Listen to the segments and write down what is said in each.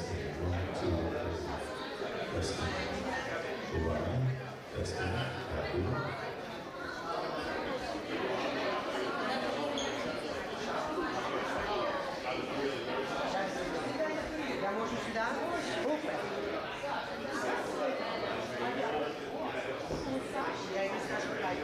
Testing. 1, 2, 3. Testing. One. Testing. Happy. Я можу сюди? Супер. Я їм скажу, хай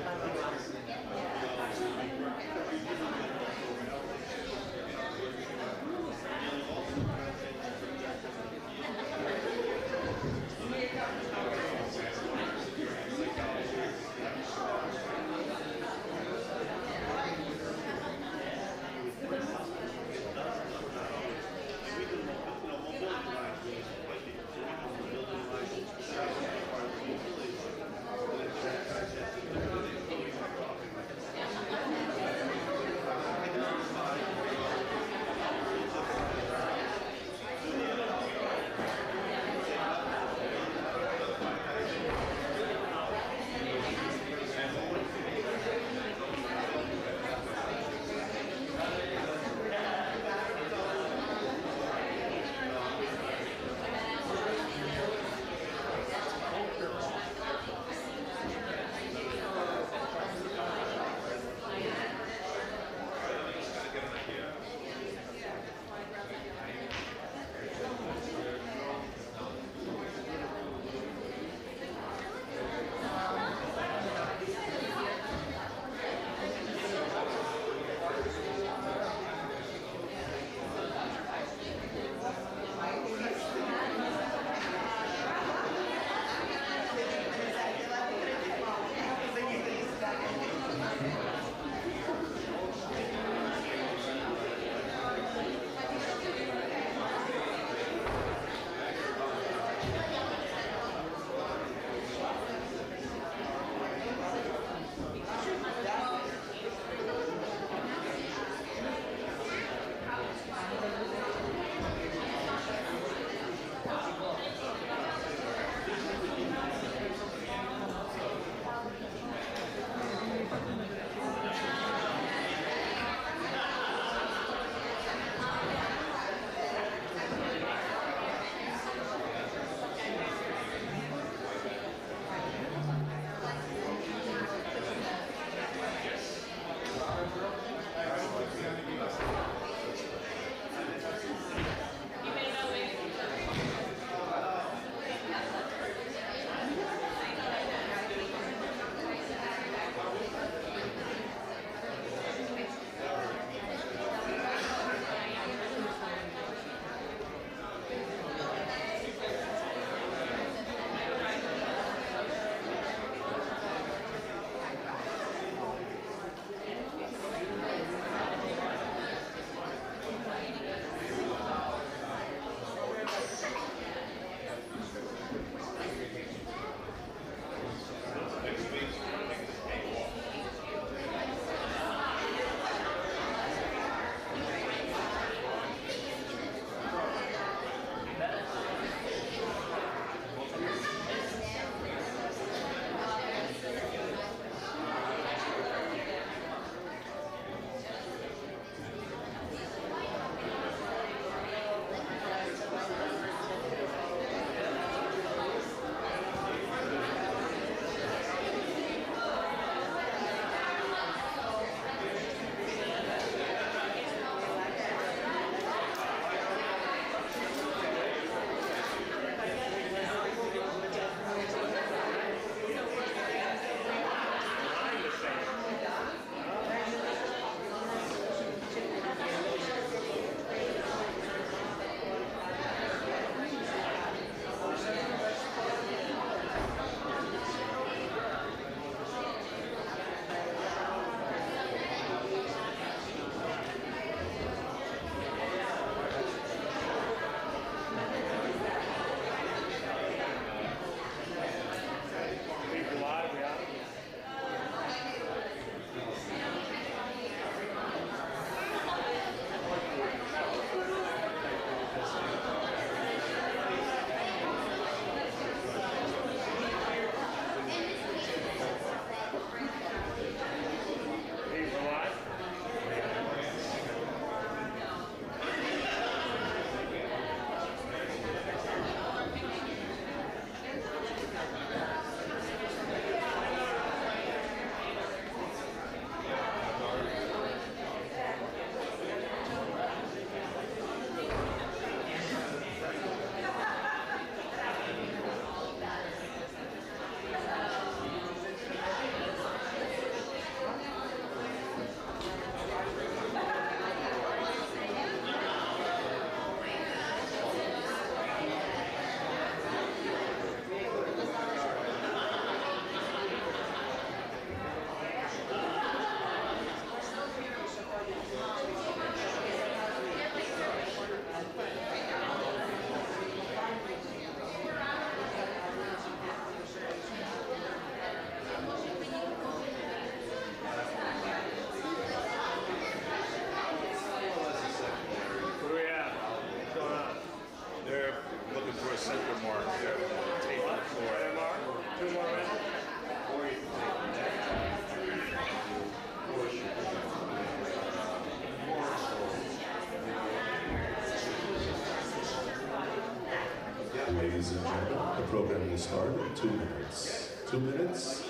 Ladies and gentlemen, the program will start in 2 minutes. 2 minutes,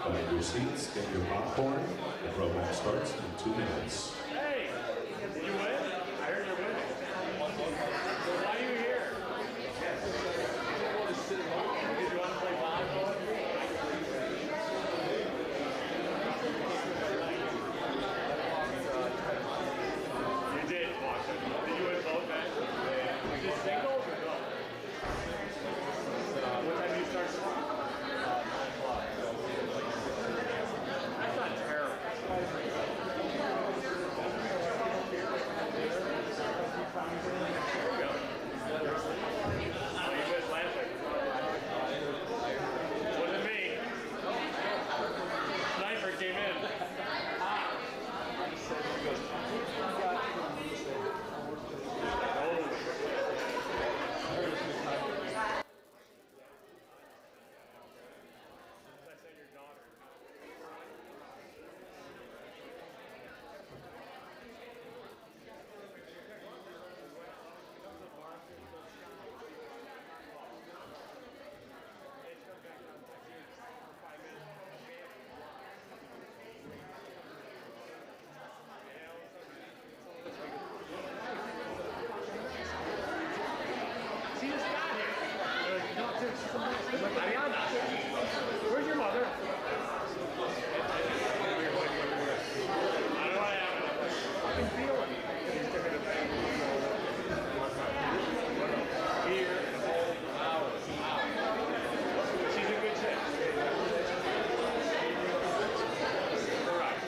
find your seats, get your popcorn. The program starts in 2 minutes. Hey, did you win? I heard you're winning. Why are you here? Did you want to play volleyball? You did, Washington. Did you win both matches? Was it singles or no? What time do you start tomorrow? 9 o'clock. That's not terrible. Wasn't me. Sniper came in. I said your daughter. See this guy here? Mariana, where's your mother? I don't know what happened. I can feel it. He's taking it back. Here, hours. She's a good chick. All right.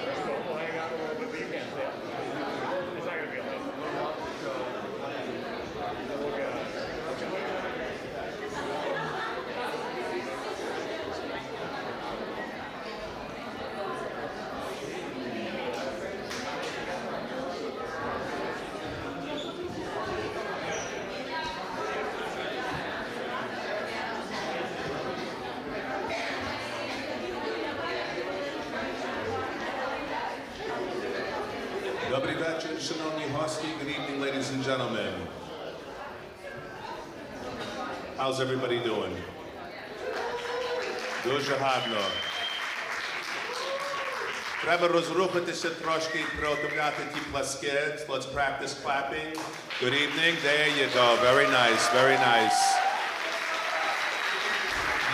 Let's go. We'll hang out a little bit, but you can't stay. It's not going to be a late. We'll get on. Dobry wieczór, szanowni hosti. Good evening, ladies and gentlemen. How's everybody doing? Дуже гарно. Треба розрухатися трошки і приготувати ті пласки. Let's practice clapping. Good evening. There you go. Very nice. Very nice.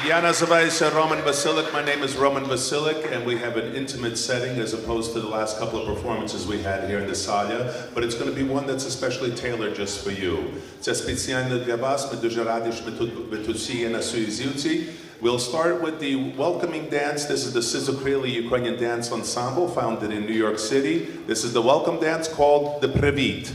Я называюся Roman Vasilik. My name is Roman Vasilik, and we have an intimate setting as opposed to the last couple of performances we had here in the Saля, but it's going to be one that's especially tailored just for you. Це спеціально для вас. Ми дуже раді, що ви тут всі є на Syzokryli. We'll start with the welcoming dance. This is the Syzokryli Ukrainian dance ensemble founded in New York City. This is the welcome dance called the Привіт.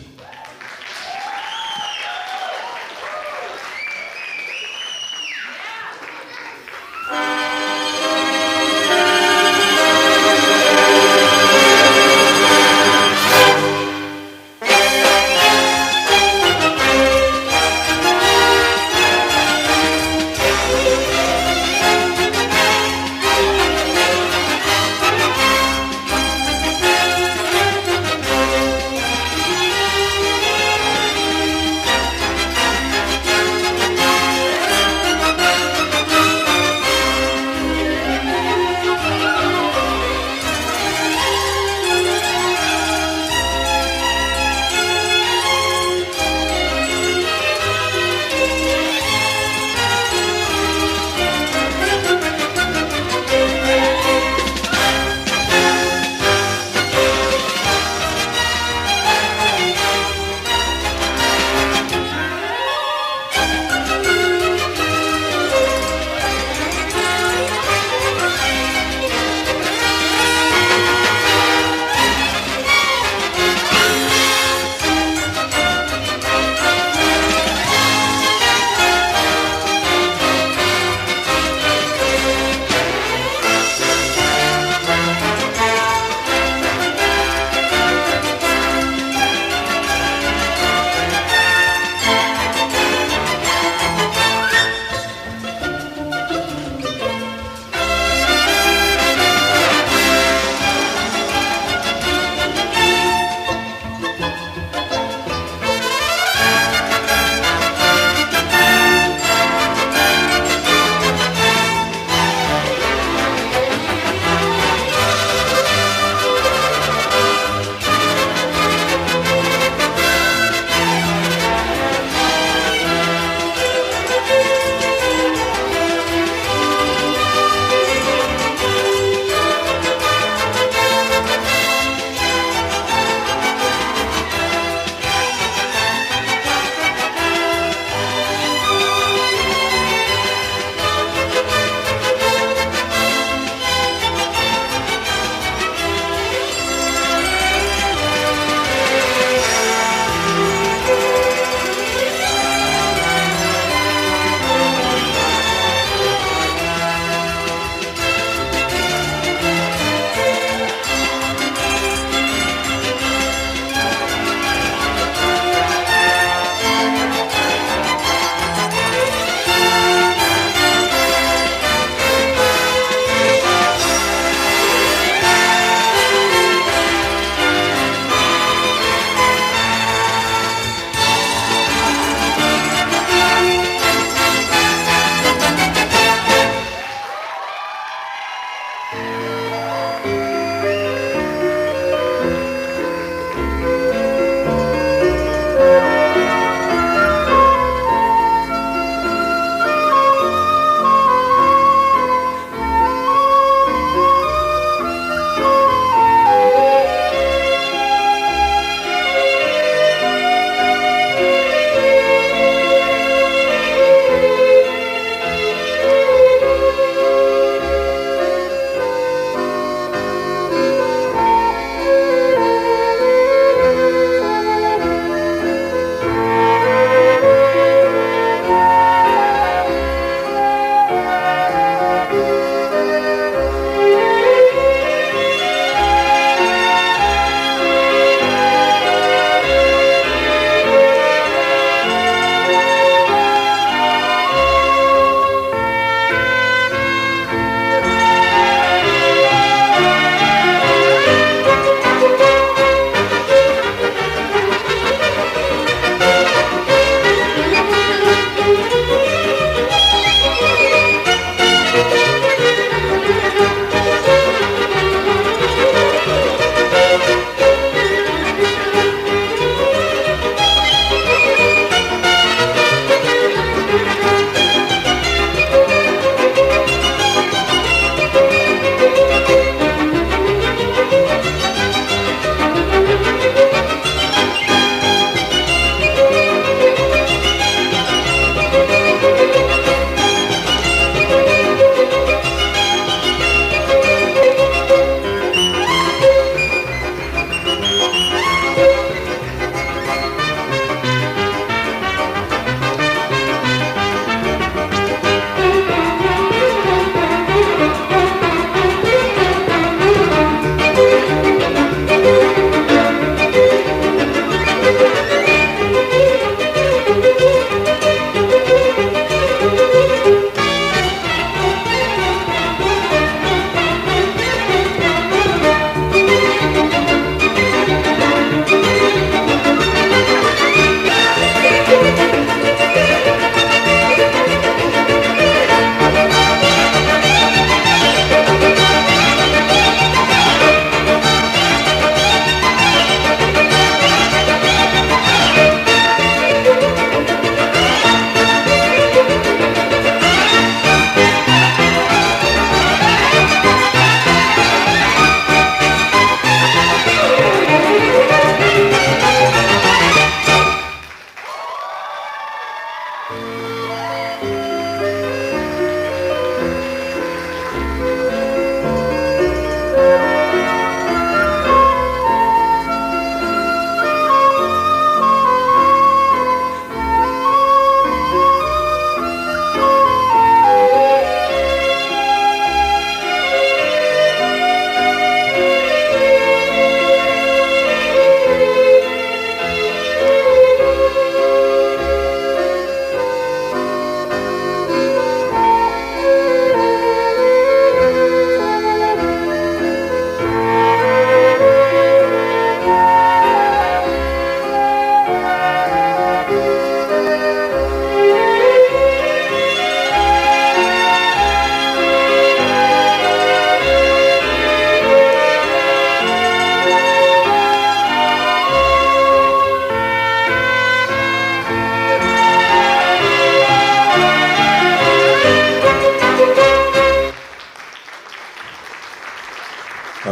A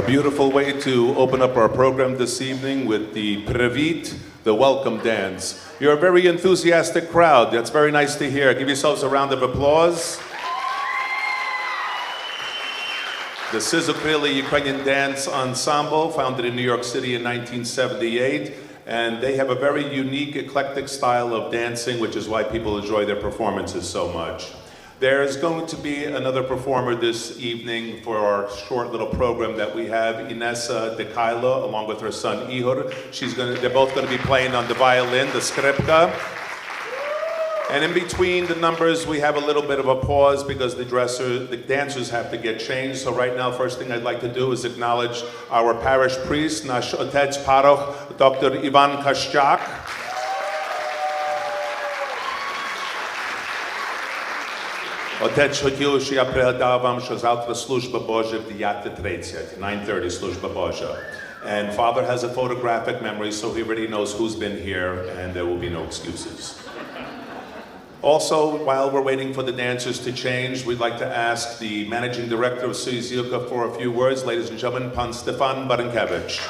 beautiful way to open up our program this evening with the Previt, the welcome dance. You're a very enthusiastic crowd. That's very nice to hear. Give yourselves a round of applause. The Syzokryli Ukrainian Dance Ensemble, founded in New York City in 1978, and they have a very unique, eclectic style of dancing, which is why people enjoy their performances so much. There's going to be another performer this evening for our short little program that we have, Inessa Dekailo, along with her son Ihor. They're both going to be playing on the violin, the skripka. And in between the numbers, we have a little bit of a pause because the dancers have to get changed. So right now, first thing I'd like to do is acknowledge our parish priest, nasz otec paroch, Dr. Ivan Kaszczak. Отець хотів, що я пригадав вам, що завтра служба Божа в 9:30, 9:30 служба Божа. And Father has a photographic memory, so he already knows who's been here, and there will be no excuses. Also, while we're waiting for the dancers to change, we'd like to ask the Managing Director of Syzokryli for a few words. Ladies and gentlemen, Pan Stefan Barankevich.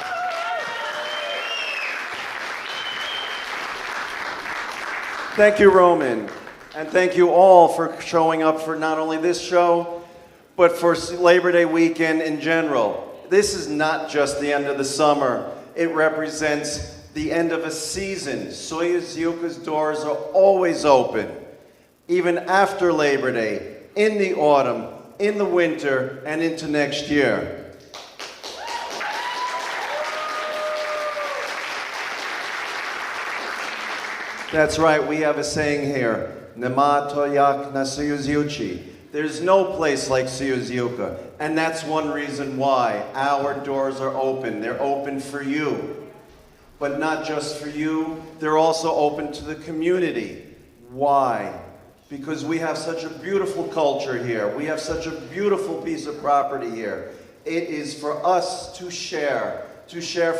Thank you, Roman. And thank you all for showing up for not only this show, but for Labor Day weekend in general. This is not just the end of the summer. It represents the end of a season. Syzokryli's doors are always open, even after Labor Day, in the autumn, in the winter, and into next year. That's right, we have a saying here. Nema toyak na Syzokryli. There's no place like Syzokryli, and that's one reason why our doors are open. They're open for you, but not just for you. They're also open to the community. Why? Because we have such a beautiful culture here. We have such a beautiful piece of property here. It is for us to share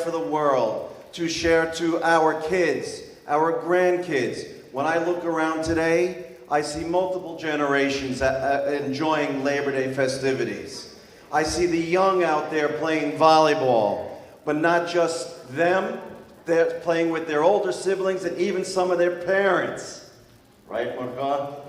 for the world, to share to our kids, our grandkids. When I look around today, I see multiple generations enjoying Labor Day festivities. I see the young out there playing volleyball, but not just them. They're playing with their older siblings and even some of their parents. Right, Marco?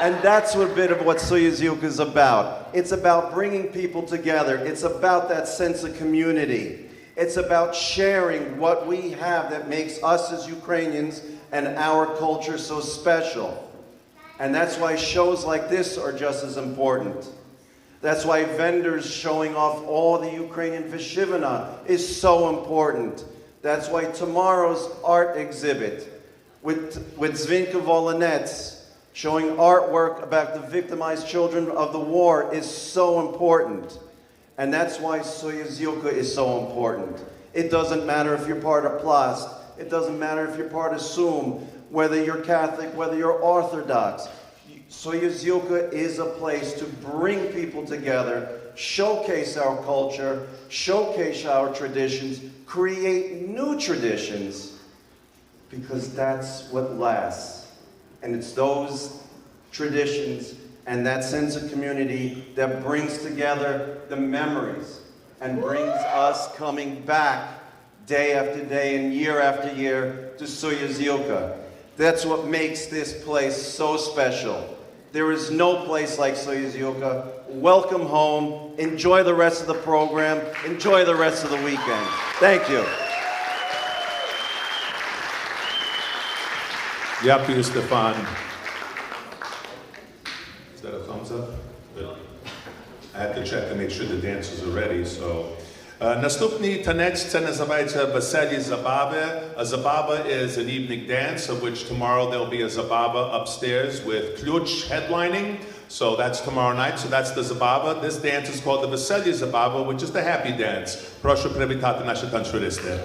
And that's a bit of what Syzokryli is about. It's about bringing people together. It's about that sense of community. It's about sharing what we have that makes us as Ukrainians and our culture so special. And that's why shows like this are just as important. That's why vendors showing off all the Ukrainian Vyshivana is so important. That's why tomorrow's art exhibit with Zvinka Volanets showing artwork about the victimized children of the war is so important. And that's why Syzokryli is so important. It doesn't matter if you're part of Plast. It doesn't matter if you're part of Sum, whether you're Catholic, whether you're Orthodox. Syzokryli is a place to bring people together, showcase our culture, showcase our traditions, create new traditions, because that's what lasts. And it's those traditions and that sense of community that brings together the memories and brings us coming back day after day and year after year to Syzokryli. That's what makes this place so special. There is no place like Syzokryli. Welcome home. Enjoy the rest of the program. Enjoy the rest of the weekend. Thank you. Дякую, Стефан. Is that a thumbs up? Good. I had to check to make sure the dancers are ready, so. Наступний танець, це називається «Веселі забави». A zabava is an evening dance, of which tomorrow there'll be a zabava upstairs with Kluch headlining. So that's tomorrow night, so that's the zabava. This dance is called the «Веселі забава», which is the happy dance. Прошу привітати наші танцюристи.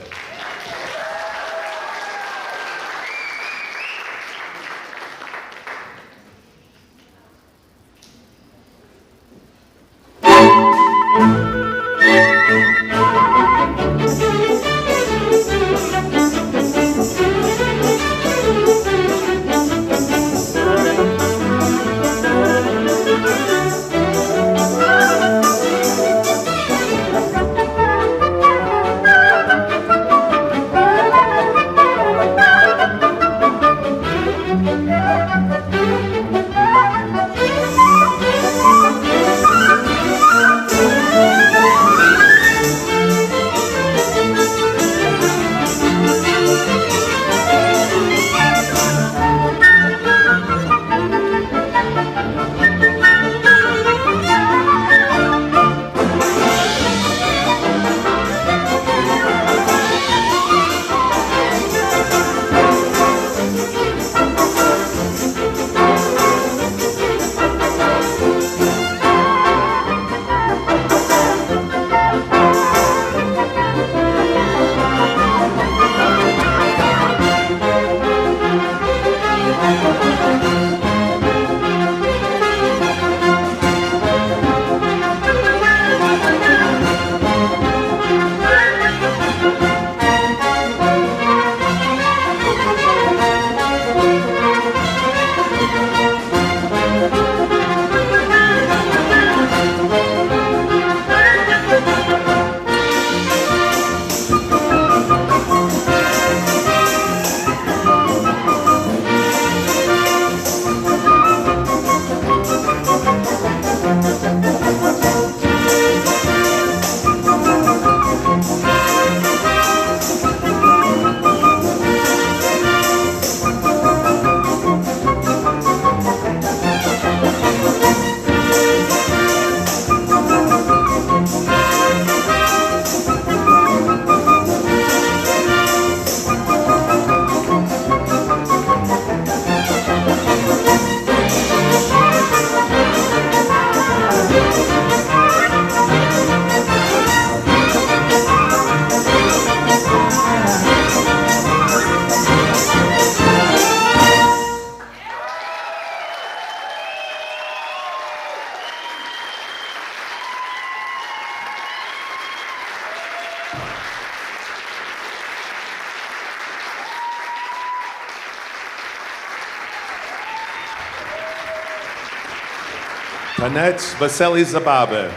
Tanets Vasily Zabave.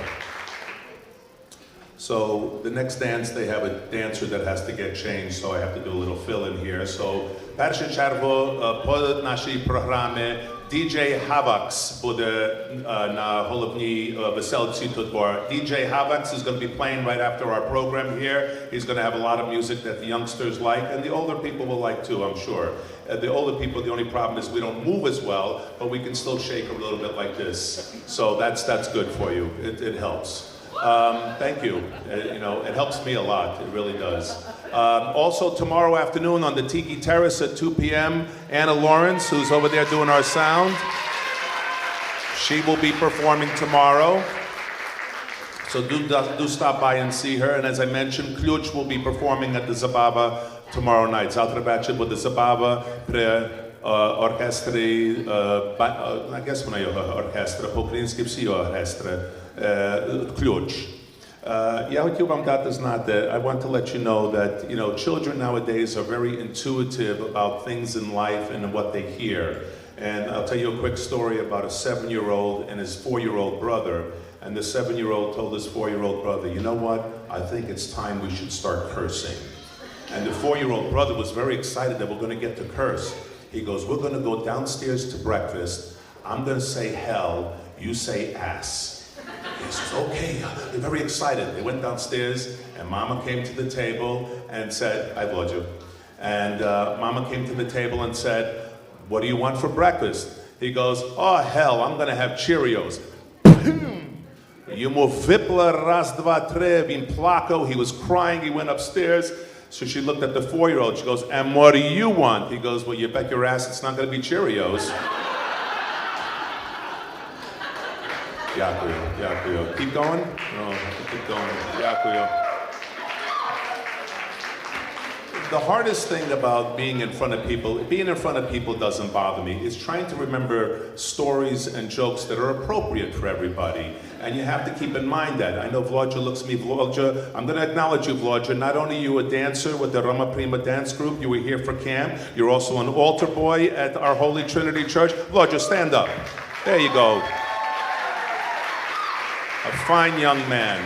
So the next dance, they have a dancer that has to get changed, so I have to do a little fill in here. So перше черво по нашій програмі DJ Havax буде на головній веселці Tudor. DJ Havax is going to be playing right after our program here. He's going to have a lot of music that the youngsters like, and the older people will like too, I'm sure. The older people, the only problem is we don't move as well, but we can still shake a little bit like this. So that's good for you. It helps. Thank you. It helps me a lot. It really does. Also, tomorrow afternoon on the Tiki Terrace at 2 p.m., Anna Lawrence, who's over there doing our sound, she will be performing tomorrow. So do stop by and see her. And as I mentioned, Kluch will be performing at the Zabava tomorrow night. Завтра вечір буде Забава при оркестрі, I guess вона його оркестра, по-українськи всі оркестри, Kluch. Я хотів вам дати знати, I want to let you know that, children nowadays are very intuitive about things in life and what they hear. And I'll tell you a quick story about a 7-year-old and his 4-year-old brother. And the 7-year-old told his 4-year-old brother, you know what? I think it's time we should start cursing. And the 4-year-old brother was very excited that we're going to get to curse. He goes, we're going to go downstairs to breakfast. I'm going to say hell, you say ass. He says, okay, they're very excited. They went downstairs, and Mama came to the table and said, I love you. And Mama came to the table and said, what do you want for breakfast? He goes, oh hell, I'm going to have Cheerios. Йому випла раз, два, три, він плакав, he was crying, he went upstairs. So she looked at the 4-year-old, she goes, and what do you want? He goes, well, you bet your ass it's not going to be Cheerios. Дякую, дякую. Keep going? No, keep going. Дякую. The hardest thing about being in front of people doesn't bother me. It's trying to remember stories and jokes that are appropriate for everybody. And you have to keep in mind that. I know Vlodja looks at me, Vlodja, I'm going to acknowledge you, Vlodja. Not only are you a dancer with the Rama Prima dance group, you were here for camp, you're also an altar boy at our Holy Trinity Church. Vlodja, stand up. There you go. A fine young man.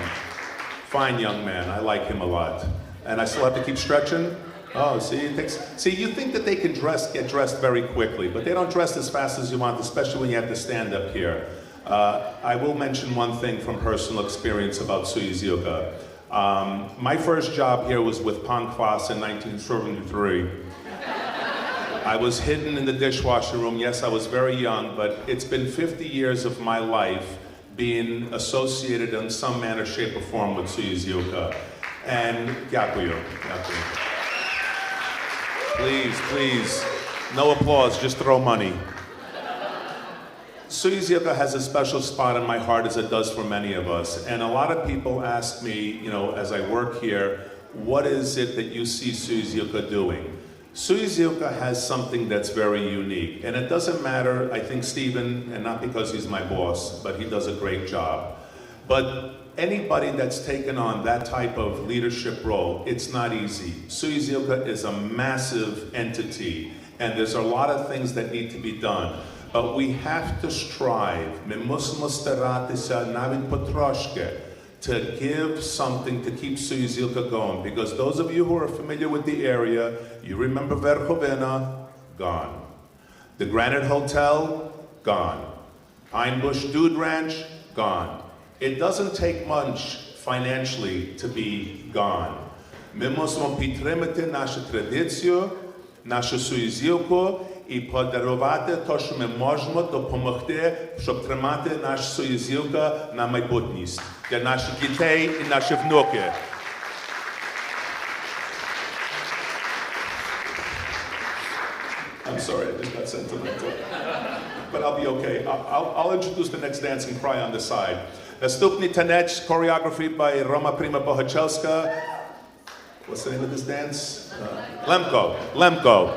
Fine young man. I like him a lot. And I still have to keep stretching? Oh, see, you think that they can get dressed very quickly, but they don't dress as fast as you want, especially when you have to stand up here. I will mention one thing from personal experience about Syzokryli. My first job here was with Pankvas in 1973. I was hidden in the dishwasher room. Yes, I was very young, but it's been 50 years of my life being associated in some manner, shape, or form with Syzokryli. And дякую. Please, no applause, just throw money. Syzokryli has a special spot in my heart, as it does for many of us. And a lot of people ask me, as I work here, what is it that you see Syzokryli doing? Syzokryli has something that's very unique. And it doesn't matter, I think Stephen, and not because he's my boss, but he does a great job. But anybody that's taken on that type of leadership role, it's not easy. Syzokryli is a massive entity, and there's a lot of things that need to be done. But we have to strive, to give something to keep Syzokryli going. Because those of you who are familiar with the area, you remember Verkhovena, gone. The Granite Hotel, gone. Einbush Dude Ranch, gone. It doesn't take much financially to be gone. Ми мусимо підтримати нашу традицію, нашу Syzokryli і подарувати те, що ми можемо допомогти, щоб тримати наш Syzokryli на майбутність для наших дітей і наших внуків. I'm sorry, I just got sentimental. But I'll be okay. I'll introduce the next dance and cry on the side. Наступний танець, choreography by Roma Prima Bohachelska. What's the name of this dance? Lemko. Lemko.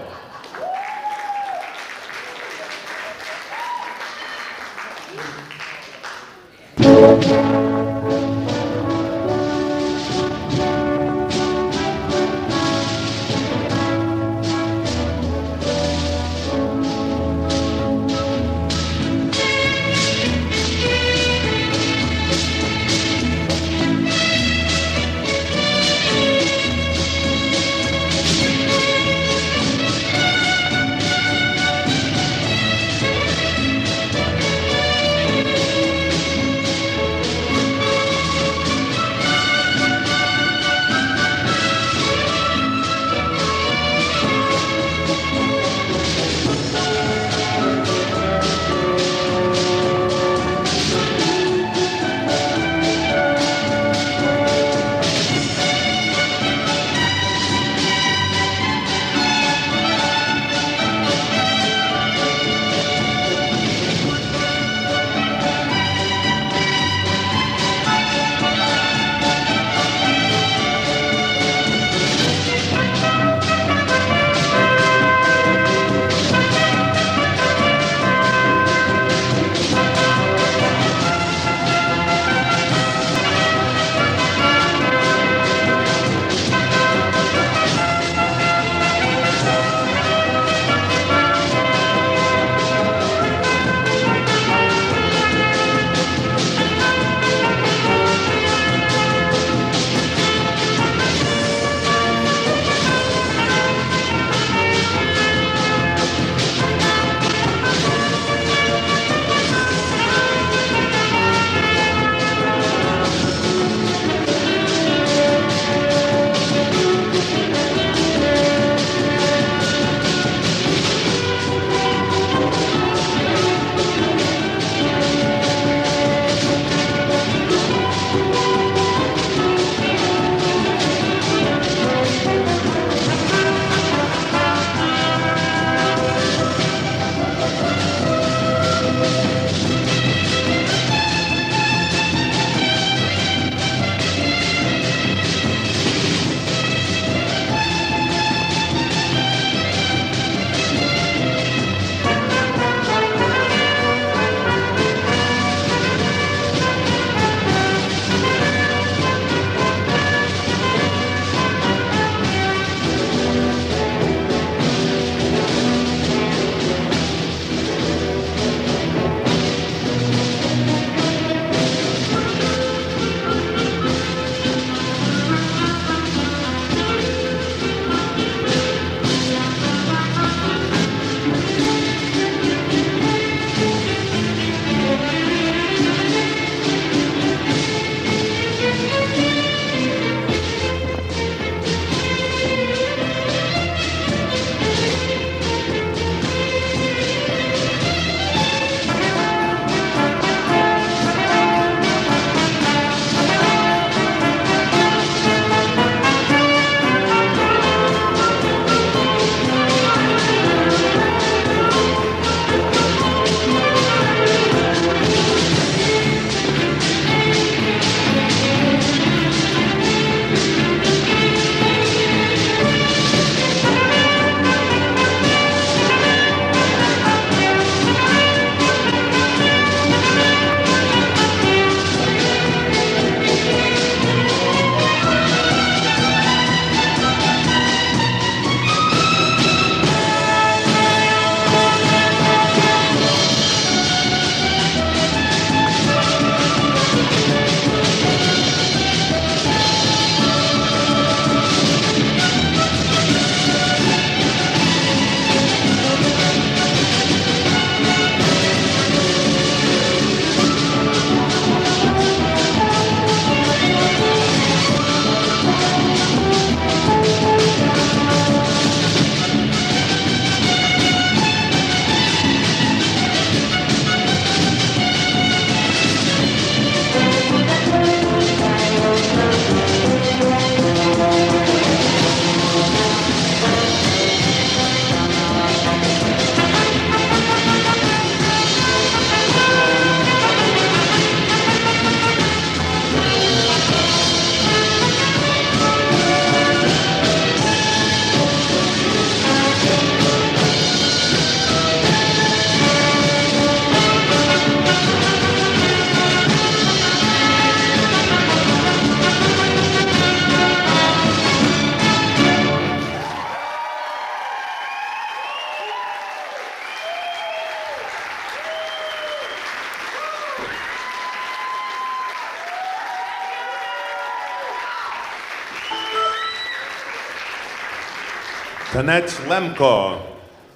Танець Лемко,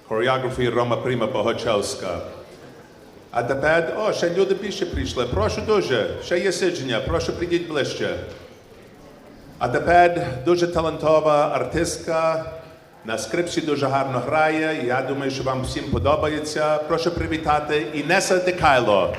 хореографія Рома Прима Богачовська. А тепер, ще люди більше прийшли. Прошу дуже, ще є сидження, прошу прийдіть ближче. А тепер дуже талантова артистка, на скрипці дуже гарно грає. Я думаю, що вам всім подобається. Прошу привітати Інеса Декайло.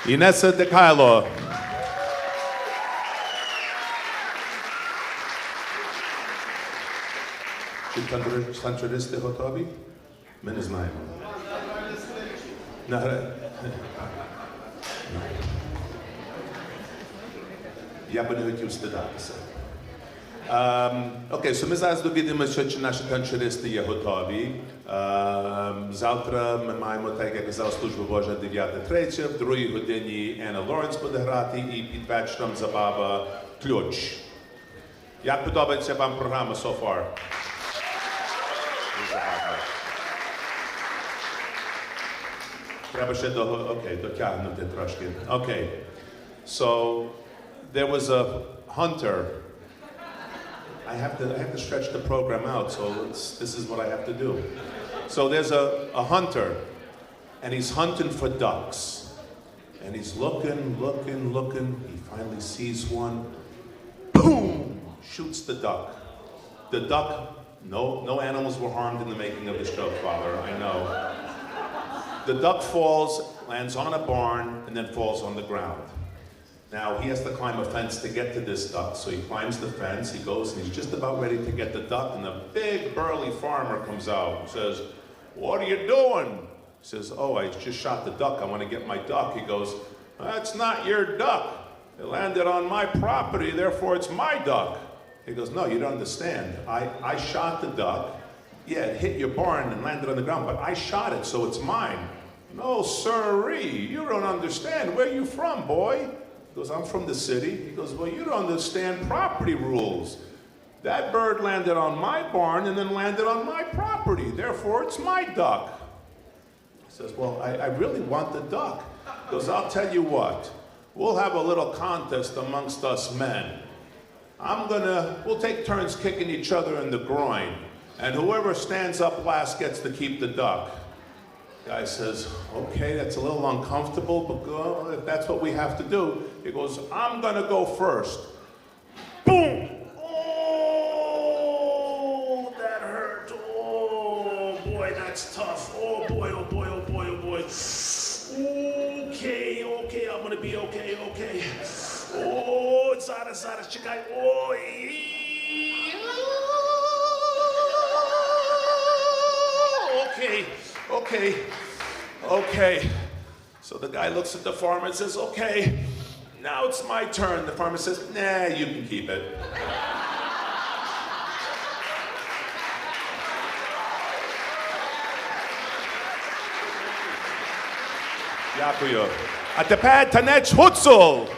Inessa DeKailo. Czy tancerysty gotowi? My nie znamy. Я би не хотів стидатися. Окей, so ми зараз довідомося, чи наші танцюристи є готові. Завтра ми маємо, так як казав, служба Божа 9:30, в 2 годині Анна Лоренс буде грати і під вечором забава «Ключ». Як подобається вам програма so far? Дуже гарно. Треба ще дотягнути трошки. Окей. So, there was a hunter. I have to stretch the program out, so this is what I have to do. So there's a hunter, and he's hunting for ducks. And he's looking. He finally sees one. Boom! Shoots the duck. The duck, no animals were harmed in the making of this joke, Father, I know. The duck falls, lands on a barn, and then falls on the ground. Now, he has to climb a fence to get to this duck, so he climbs the fence, he goes, and he's just about ready to get the duck, and a big, burly farmer comes out and says, "What are you doing?" He says, "Oh, I just shot the duck, I want to get my duck." He goes, "That's not your duck. It landed on my property, therefore it's my duck." He goes, "No, you don't understand. I shot the duck. Yeah, it hit your barn and landed on the ground, but I shot it, so it's mine." "No, sirree, you don't understand. Where are you from, boy?" He goes, "I'm from the city." He goes, "Well, you don't understand property rules. That bird landed on my barn and then landed on my property. Therefore, it's my duck." He says, "Well, I really want the duck." He goes, "I'll tell you what. We'll have a little contest amongst us men. We'll take turns kicking each other in the groin. And whoever stands up last gets to keep the duck." Guy says, "Okay, that's a little uncomfortable, but if that's what we have to do." He goes, "I'm gonna go first." Boom! Oh, that hurt. Oh, boy, that's tough. Oh, boy, oh, boy, oh, boy, oh, boy. Okay, I'm gonna be okay. Oh, зараз, чекай. Ой. Okay. So the guy looks at the farmer and says, "Okay, now it's my turn." The farmer says, "Nah, you can keep it." Дякую. А тепер танець гуцул.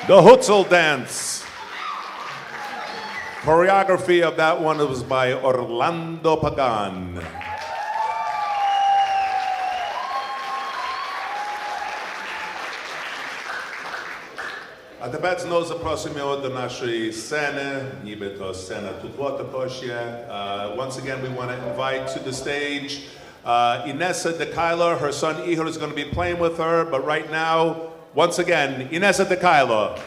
The Hutzel Dance. Choreography of that one was by Orlando Pagan. A tebe znovu zaprosimo do našej scény, niby to scéna tutwota pošje. Once again, we want to invite to the stage Inessa de Kyler. Her son Ihor is going to be playing with her, but right now, once again, Inessa de Kyler.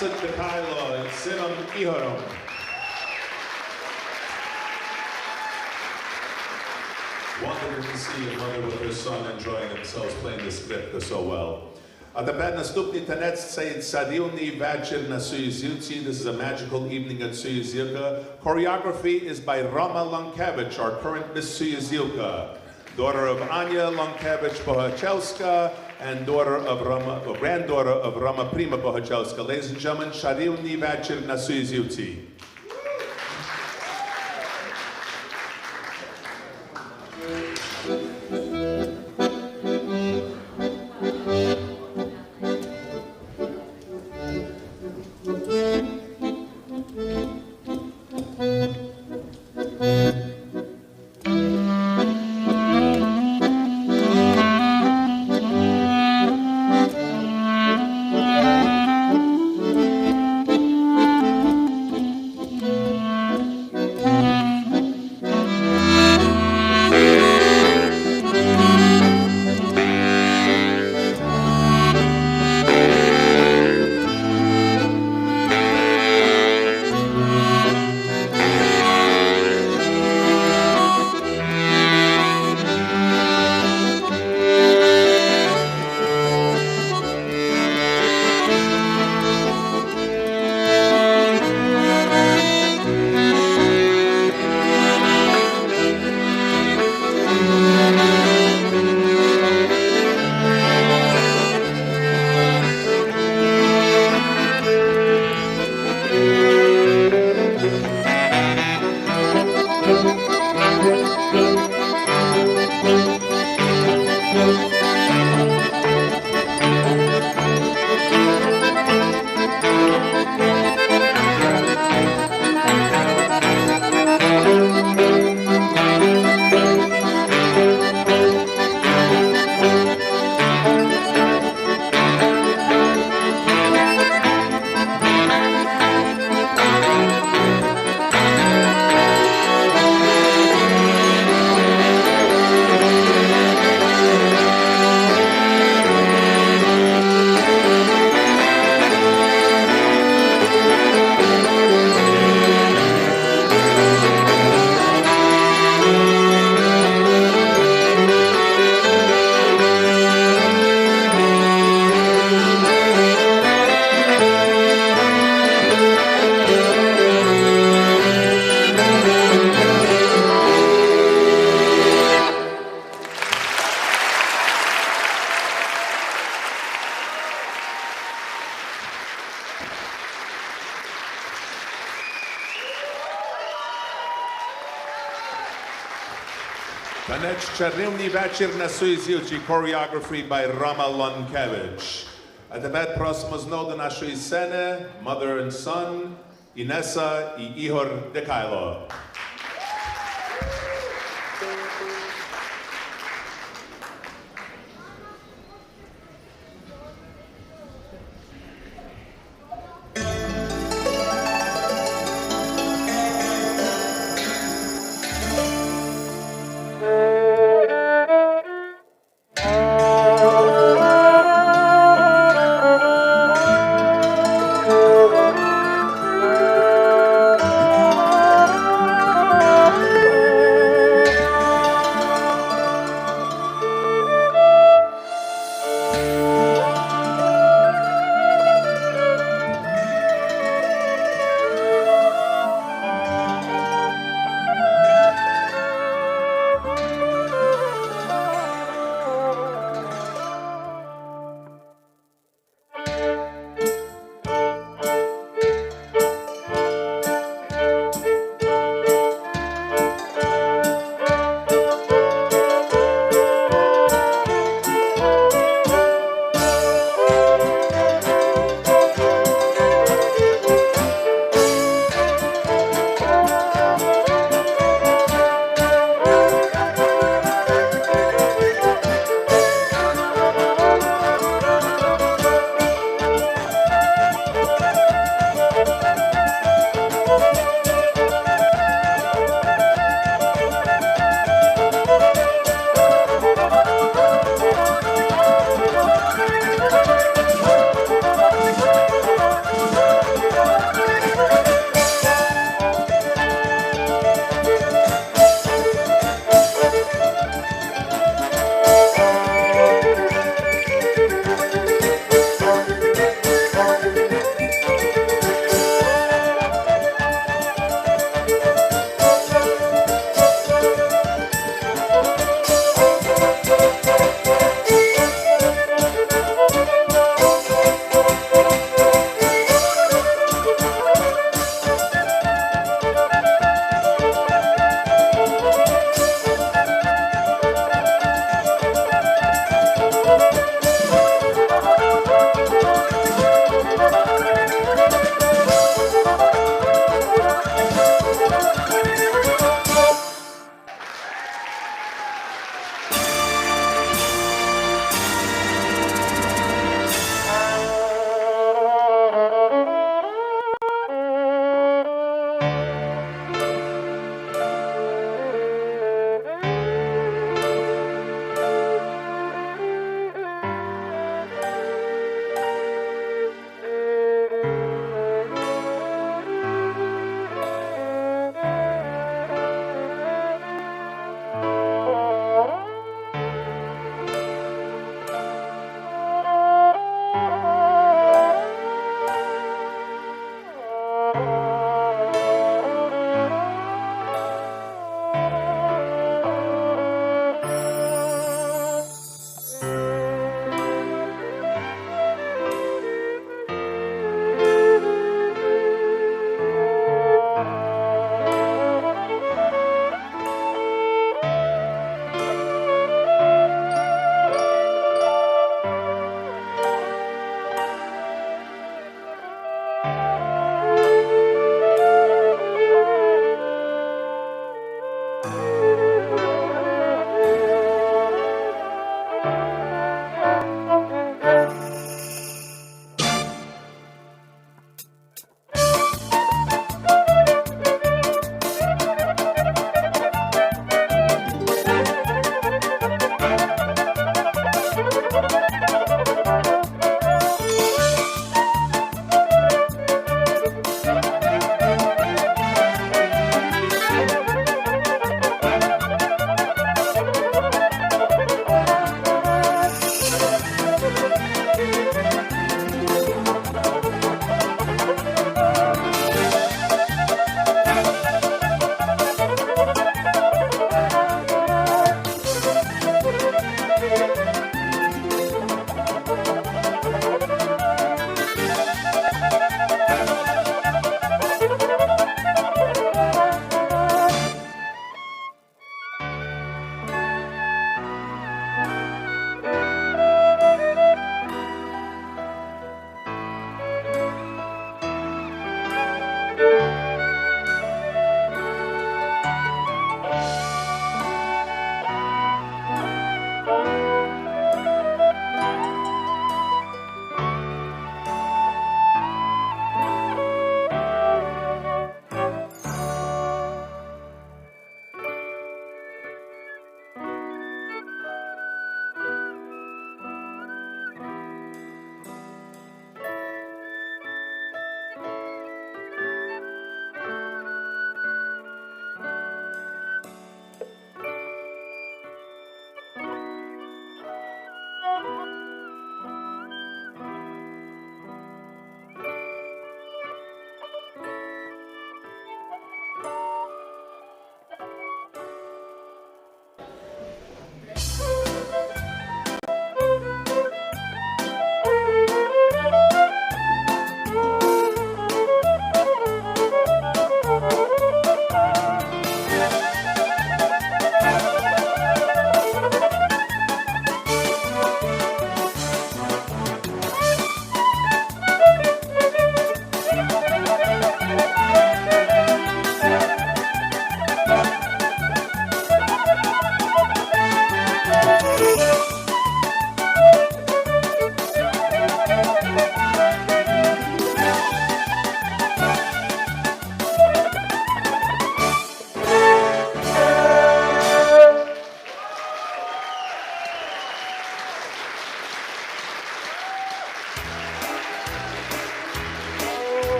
Syzokryli and Synom Ihorom. Wonderful to see a mother with her son enjoying themselves playing this script so well. A tепер наступний танець – це царівний вечір на Syzokryli. This is a magical evening at Syzokryli. Choreography is by Roma Lankevich, our current Miss Syzokryli, daughter of Anya Lankevich-Bohachelska and granddaughter of Roma Prima Bohachelska. Ladies and gentlemen, czarівний вечір на Syzokryli. Tanec czarівний вечір на Syzokryli, choreography by Roma Lankevich. А тепер просимо знову до нашої сцени mother and son Інеса і Ігор Декайло. Thank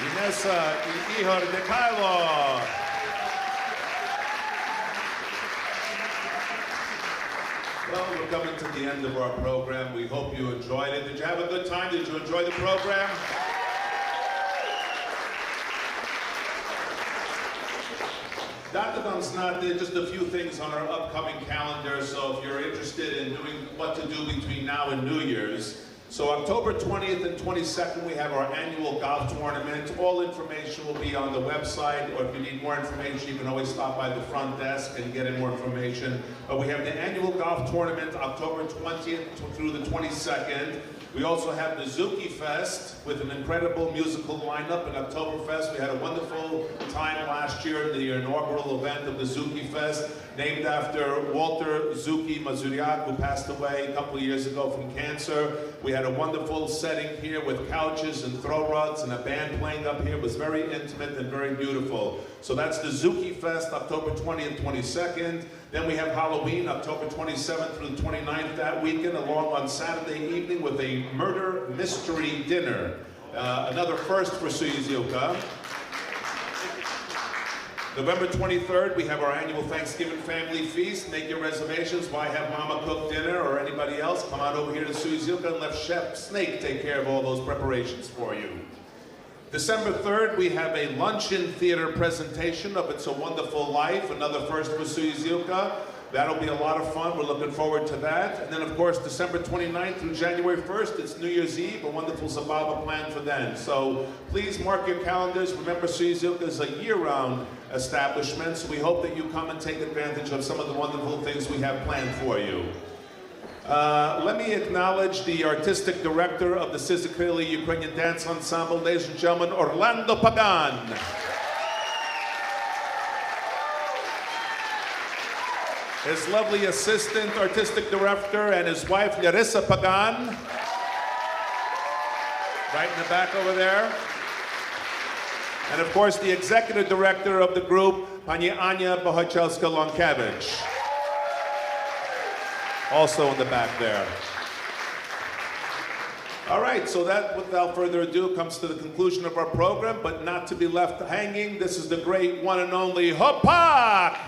Inessa y Ihor Mikhailo. Well, we're coming to the end of our program. We hope you enjoyed it. Did you have a good time? Did you enjoy the program? Datadam's not there, just a few things on our upcoming calendar, so if you're interested in doing what to do between now and New Year's. So October 20th and 22nd, we have our annual golf tournament. All information will be on the website, or if you need more information, you can always stop by the front desk and get in more information. But we have the annual golf tournament, October 20th through the 22nd. We also have the Zuki Fest with an incredible musical lineup. In Oktoberfest, we had a wonderful time last year, the inaugural event of the Zuki Fest, named after Walter Zuki Mazuriak, who passed away a couple of years ago from cancer. We had a wonderful setting here with couches and throw rugs and a band playing up here. It was very intimate and very beautiful. So that's the Zuki Fest, October 20th, 22nd. Then we have Halloween, October 27th through the 29th that weekend, along on Saturday evening with a murder mystery dinner. Another first for Syzokryli. November 23rd, we have our annual Thanksgiving family feast. Make your reservations. Why have Mama cook dinner or anybody else? Come on over here to Syzokryli and let Chef Snake take care of all those preparations for you. December 3rd, we have a luncheon theater presentation of It's a Wonderful Life, another first for Syzokryli. That'll be a lot of fun. We're looking forward to that. And then, of course, December 29th through January 1st, it's New Year's Eve, a wonderful Zabava planned for then. So please mark your calendars. Remember, Syzokryli is a year-round establishment, so we hope that you come and take advantage of some of the wonderful things we have planned for you. Let me acknowledge the artistic director of the Syzokryli Ukrainian Dance Ensemble, ladies and gentlemen, Orlando Pagan. His lovely assistant, artistic director, and his wife, Larissa Pagan. Right in the back over there. And of course, the executive director of the group, Pani Anya Bohachelska-Lonkevich. Also in the back there. All right, so that, without further ado, comes to the conclusion of our program, but not to be left hanging. This is the great one and only Hopak!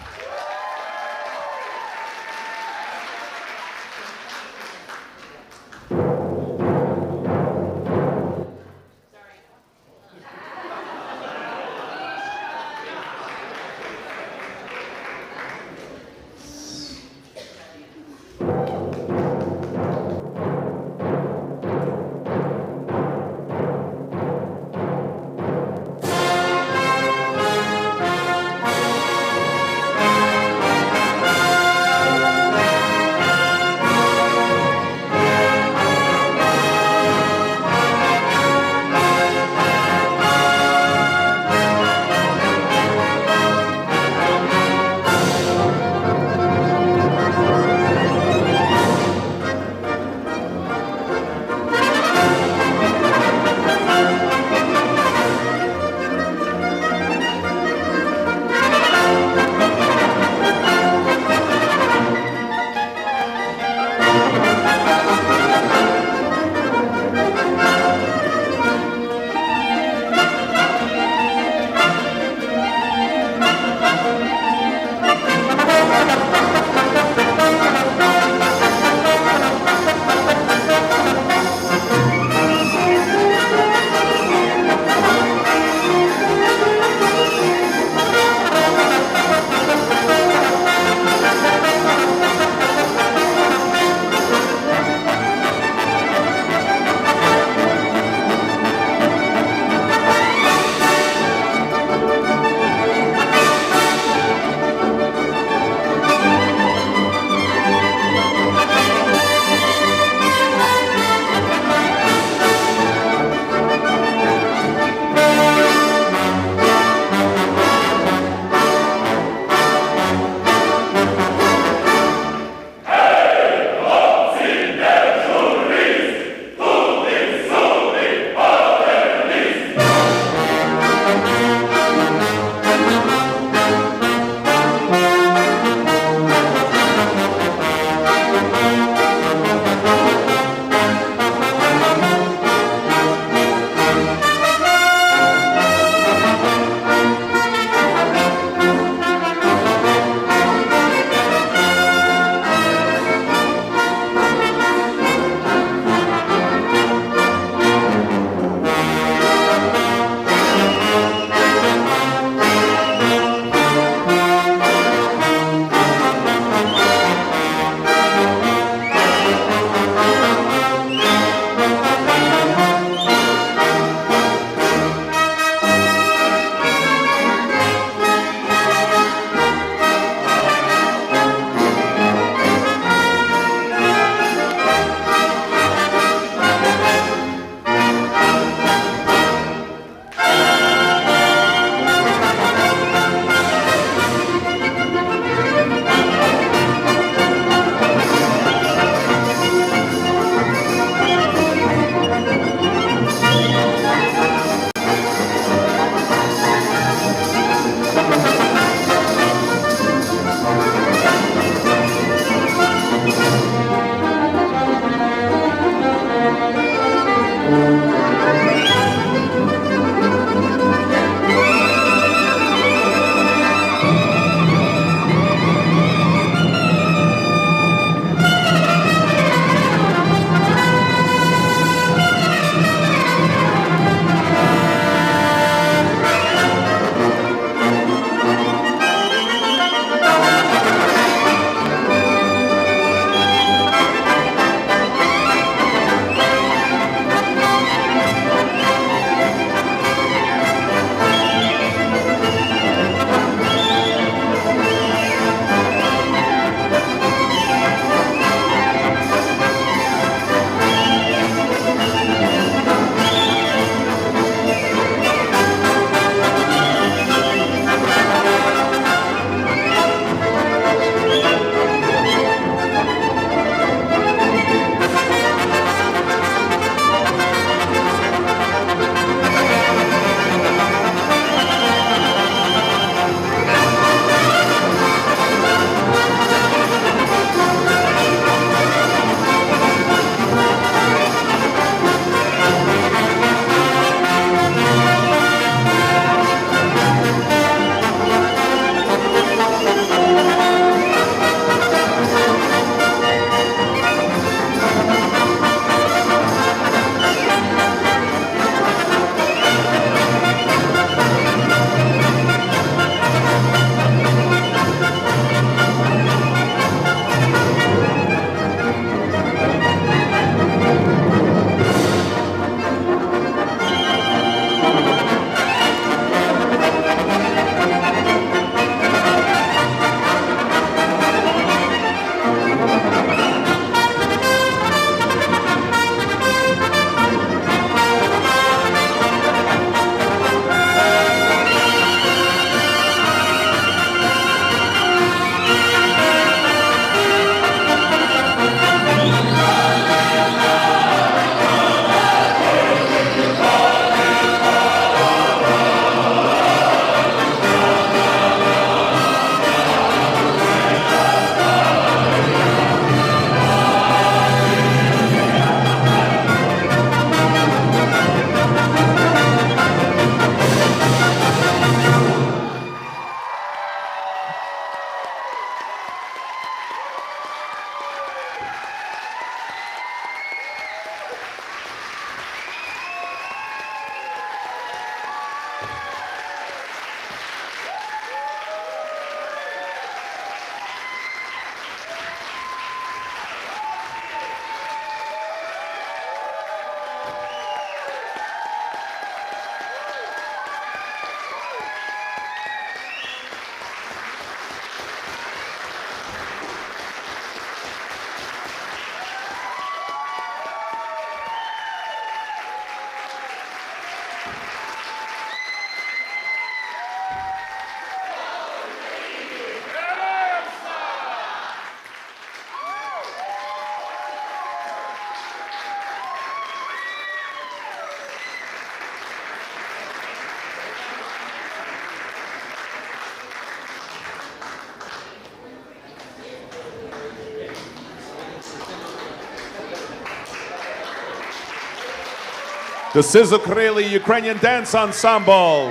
the Syzokryli Ukrainian Dance Ensemble.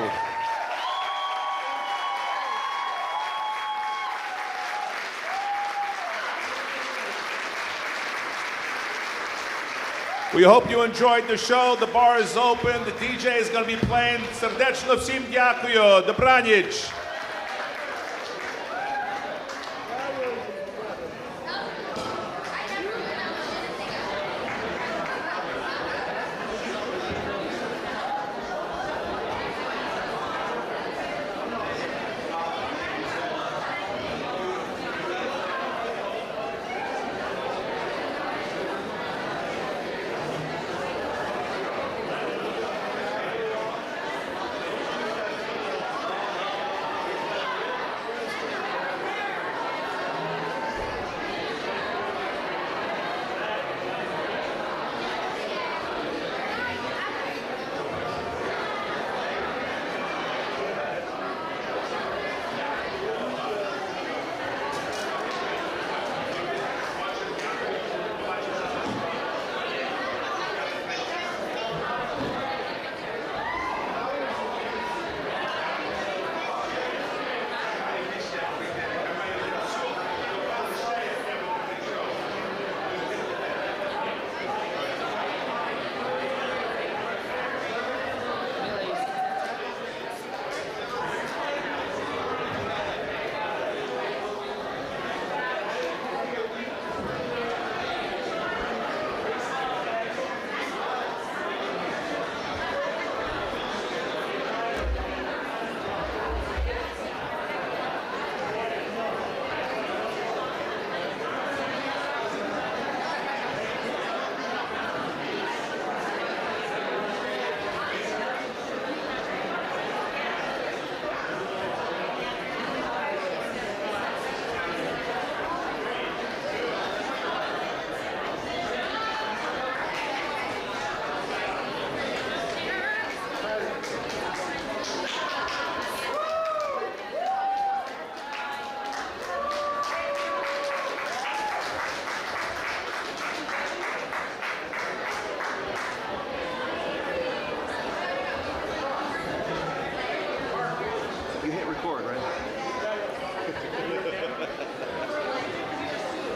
We hope you enjoyed the show. The bar is open. The DJ is going to be playing. Serdečno всім дякую. Добраніч.